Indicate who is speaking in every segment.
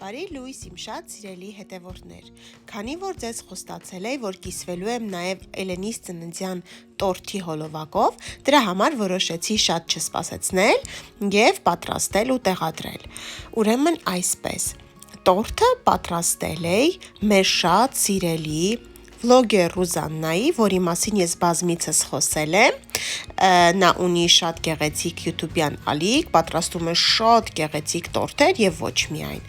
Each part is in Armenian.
Speaker 1: Բարի լույս իմ շատ սիրելի հետևորդներ, քանի որ ձեզ խոստացել էի, որ կիսվելու եմ նաև Էլենիս ծննդյան տորթի հոլովակով, դրա համար որոշեցի շատ չսպասեցնել և պատրաստել ու տեղադրել։ Ուրեմն այսպես, տորթը պատրաստել էի մեր շատ սիրելի վլոգեր Ռուզաննայի, որի մասին ես բազմիցս խոսել եմ, նա ունի շատ գեղեցիկ յութուբյան ալիք, պատրաստում է շատ գեղեցիկ տորթեր և ոչ միայն։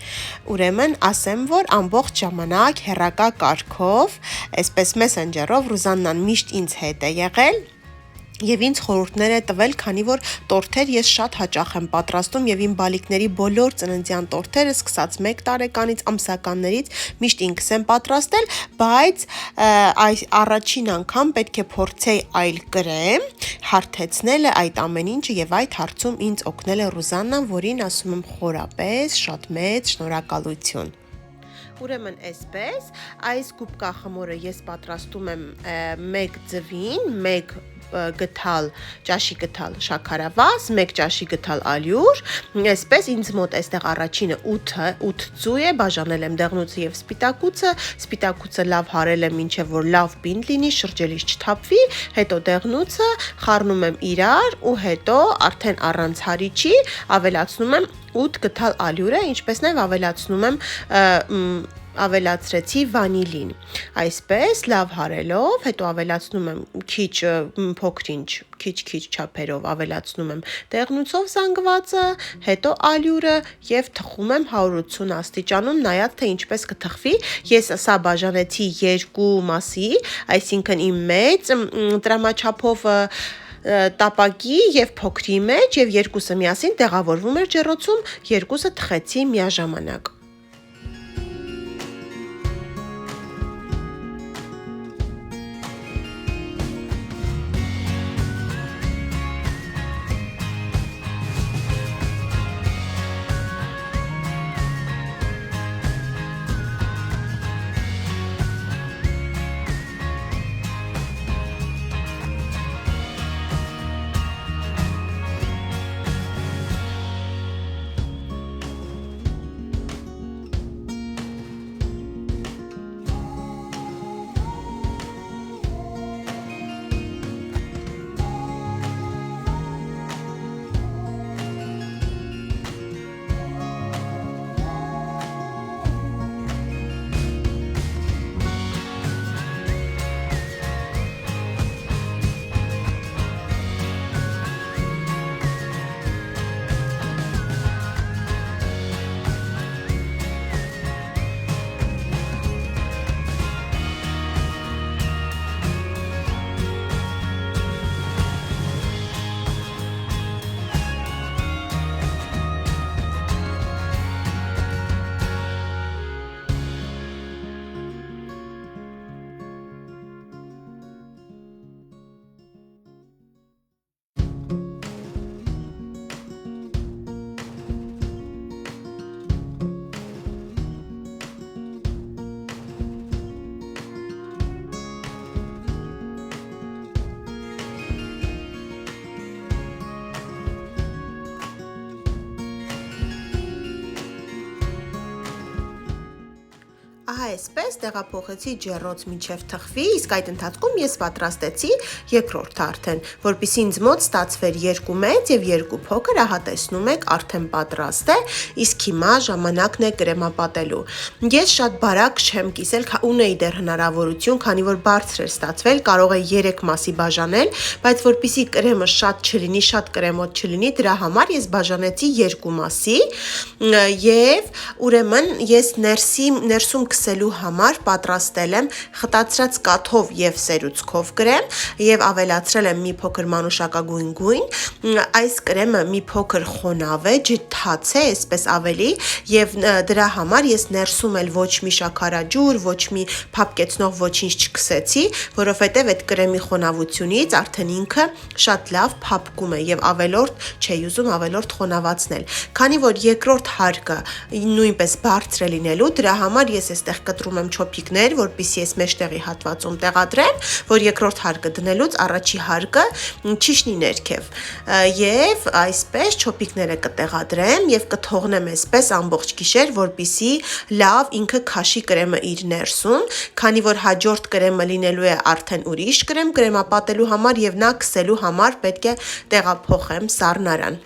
Speaker 1: Ուրեմն ասեմ, որ ամբողջ ժամանակ հեռակա կարգով, այսպես մեսենջերով Ռուզաննան միշտ ինձ հետ է եղել, և ինձ խորհուրդներ է տվել, քանի որ տորթեր ես շատ հաճախ եմ պատրաստում և իմ բալիկների բոլոր ծննդյան տորթերը սկսած 1 տարեկանից ամսականներից միշտ ինքս եմ պատրաստել, բայց առաջին անգամ պետք է փորձեի այլ կրեմ, հարթեցնելը այդ ամեն ինչը և այդ հարցում ինձ օգնել է Ռուզաննան, որին ասում եմ խորապես շատ մեծ շնորհակալություն։ Ուրեմն այսպես, այս գուբկա խմորը ես պատրաստում եմ 1 ձվին, 1 ճաշի գթալ շաքարավազ, 1 ճաշի գթալ ալյուր, այսպես ինձ մոտ այստեղ առաջինը 8 ձու է, բաժանել եմ դեղնուցը և սպիտակուցը լավ հարել եմ մինչև որ լավ պինդ լինի, շրջելիս չթափվի, հետո դեղնուցը խառնում եմ իրար ու հետո արդեն առանց հարիչի ավելացնում եմ 8 գթալ ալյուրը, ինչպես նաև ավելացրեցի վանիլին, այսպես լավ հարելով, հետո ավելացնում եմ քիչ չափերով ավելացնում եմ դեղնուցով զանգվածը, հետո ալյուրը և թխում եմ 180 աստիճանում, նայած թե ինչպես կթխվի, ես սա բաժանեցի 2 մասի, այսինքն իմ մեծ տրամաչափով տապակի և փոքրի մեջ և երկուսը միասին տեղավորվում էր ջեռոցում, երկուսը թխեցի միաժամանակ։ Ահա այսպես տեղափոխեցի ջեռոց մինչև թխվի, իսկ այդ ընթացքում ես պատրաստեցի երկրորդը արդեն, որպեսզի ինձ մոտ ստացվեր 2 մեծ և 2 փոքր, ահա տեսնում եք, արդեն պատրաստ է, իսկ հիմա ժամանակն է կրեմապատելու։ Ես շատ բարակ չեմ կիսել, ունեի դեռ հնարավորություն, քանի որ բարձր էր ստացվել, կարող է 3 մասի բաժանել, բայց որպեսզի կրեմը շատ չլինի, շատ կրեմոտ չլինի, դրա համար ես բաժանեցի 2 մասի և ուրեմն ես ներսում քսելու համար պատրաստել եմ խտացրած կաթով և սերուցքով կրեմ և ավելացրել եմ մի փոքր մանուշակագույն գույն, այս կրեմը մի փոքր խոնավ է, ջրթաց է, այսպես ավելի և դրա համար ես ներսում էլ ոչ մի շաքարաջուր, ոչ մի փափկեցնող ոչինչ չքսեցի, որովհետև այդ կրեմի խոնավությունից արդեն ինքը շատ լավ փափկում է և ավելորդ չէի ուզում ավելորդ խոնավացնել, քանի որ երկրորդ հարկը նույնպես բարձր է լինելու, դրա համար ես այստեղ կտրում եմ չոփիկներ, որպեսզի ես մեջտեղի հատվածում տեղադրեմ, որ երկրորդ հարկը դնելուց առաջի հարկը չիշնի ներքև։ Եվ այսպես չոփիկները կտեղադրեմ եւ կթողնեմ այսպես ամբողջ գիշեր, որպեսզի լավ ինքը քաշի կրեմը իր ներսում, քանի որ հաջորդ կրեմը լինելու է արդեն ուրիշ կրեմապատելու համար եւ նա քսելու համար պետք է տեղափոխեմ սառնարան։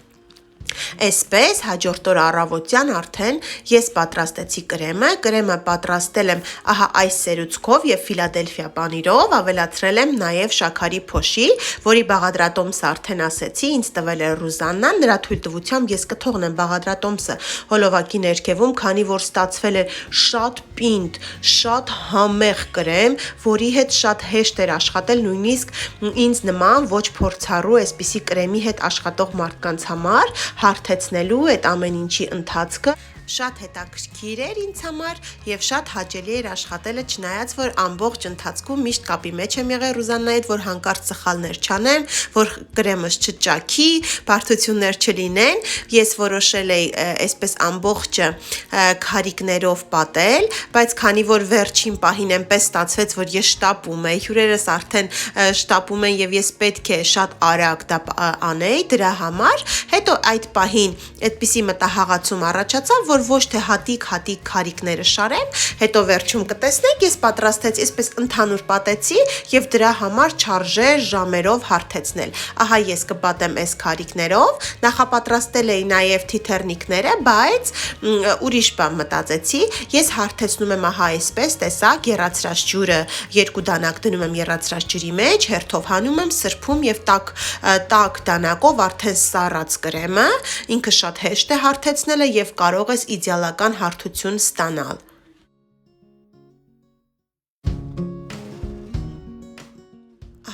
Speaker 1: Այսպես հաջորդ օր առավոտյան արդեն ես պատրաստեցի կրեմը պատրաստել եմ ահա այս սերուցքով եւ Ֆիլադելֆիա պանիրով, ավելացրել եմ նաեւ շաքարի փոշի, որի բաղադրատոմսը արդեն ասեցի, ինձ տվել է Ռուզաննան, նրա թույլտվությամբ ես կթողնեմ բաղադրատոմսը հոլովակի ներքևում, քանի որ ստացվել էր շատ պինդ, շատ համեղ կրեմ, որի հետ շատ հեշտ էր աշխատել, նույնիսկ ինձ նման ոչ փորձառու այսպիսի կրեմի հետ աշխատող մարդկանց համար հարթեցնելու այդ ամեն ինչի ընթացքը շատ հետաքրքիր էր ինձ համար եւ շատ հաճելի էր աշխատելը, չնայած որ ամբողջ ընթացքում միշտ կապի մեջ եմ եղել Ռուզաննայի հետ, որ հանկարծ սխալներ չանեմ, որ կրեմս չճաքի, բարդություններ չլինեն։ Ես որոշել էի այսպես ամբողջը քարիկներով պատել, բայց քանի որ վերջին պահին այնպես ստացվեց, որ ես շտապում էի, հյուրերս արդեն շտապում են եւ ես պետք է շատ արագ դա անեի, դրա համար հետո այդ պահին այդպիսի մտահաղացում առաջացավ, որ ոչ թե հատիկ քարիկները շարեմ, հետո վերջում կտեսնեք, ես պատրաստեցի, այսպես ընդհանուր պատեցի եւ դրա համար չարժե ժամերով հարթեցնել։ Ահա ես կպատեմ այս քարիկներով, նախապատրաստել էի նաեւ թիթեռնիկները, բայց ուրիշ բան մտածեցի, ես հարթեցնում եմ ահա այսպես, տեսակ, եռացրած ջուրը երկու դանակ դնում եմ եռացրած ջրի մեջ, հերթով հանում եմ, սրբում եւ տաք դանակով արդեն սառած կրեմը, ինքը շատ հեշտ է հարթեցնելը եւ կարող ես իդեալական հարթություն ստանալ։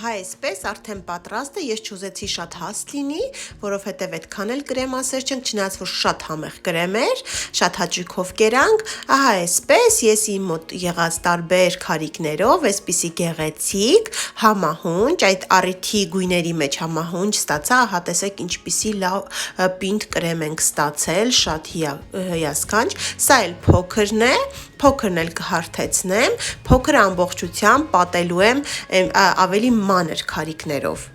Speaker 1: Ահա այսպես արդեն պատրաստ է, ես չուզեցի շատ հաստ լինի, որովհետև այդքան էլ կրեմասեր չենք, չնայած որ շատ համեղ կրեմ էր, շատ հաճույքով կերանք, ահա այսպես ես իմ մոտ եղած տարբեր քարիկներով, այսպիսի գեղեցիկ, համահունչ, այդ առիթի գույների մեջ համահունչ ստացա, ահա տեսեք ինչպիսի լավ պինդ կրեմ ենք ստացել, շատ հիասքանչ, սա էլ փոքրն է, փոքրն էլ կհարթեցնեմ, փոքր ամբողջությամբ պատելու եմ ավելի մանր քարիկներով։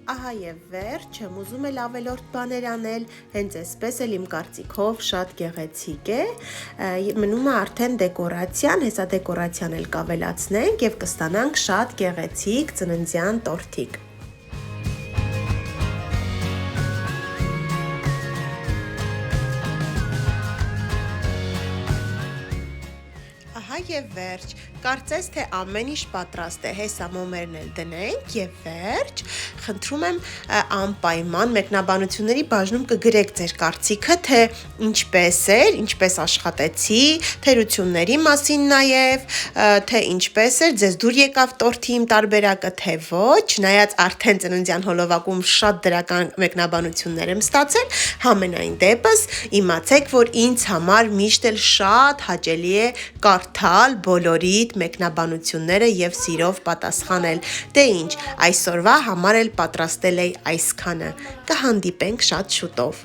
Speaker 1: Ահա եւ վերջ, չեմ ուզում էլ ավելորդ բաներ անել, հենց այսպես էլ իմ կարծիքով շատ գեղեցիկ է, մնում է արդեն դեկորացիան, հեսա դեկորացիան էլ կավելացնենք եւ կստանանք շատ գեղեցիկ ծննդյան տորթիկ։ Ահա եւ վերջ, կարծես թե ամեն ինչ պատրաստ է, հեսա մոմերն էլ դնենք եւ վերջ, խնդրում եմ անպայման մեկնաբանությունների բաժնում կգրեք ձեր կարծիքը, թե ինչպես էր, ինչպես աշխատեցի, թերությունների մասին նաեւ, թե ինչպես էր, ձեզ դուր եկավ տորթի իմ տարբերակը, թե ոչ, չնայած արդեն ծննդյան հոլովակում շատ դրական մեկնաբանություններ եմ ստացել, համենայն դեպս իմացեք, որ ինձ համար միշտ էլ շատ հաճելի է կարդալ բոլորիդ մեկնաբանությունները եւ սիրով պատասխանել։ Դե ինչ, այսօրվա համար էլ պատրաստել էի այսքանը։ Կհանդիպենք շատ շուտով։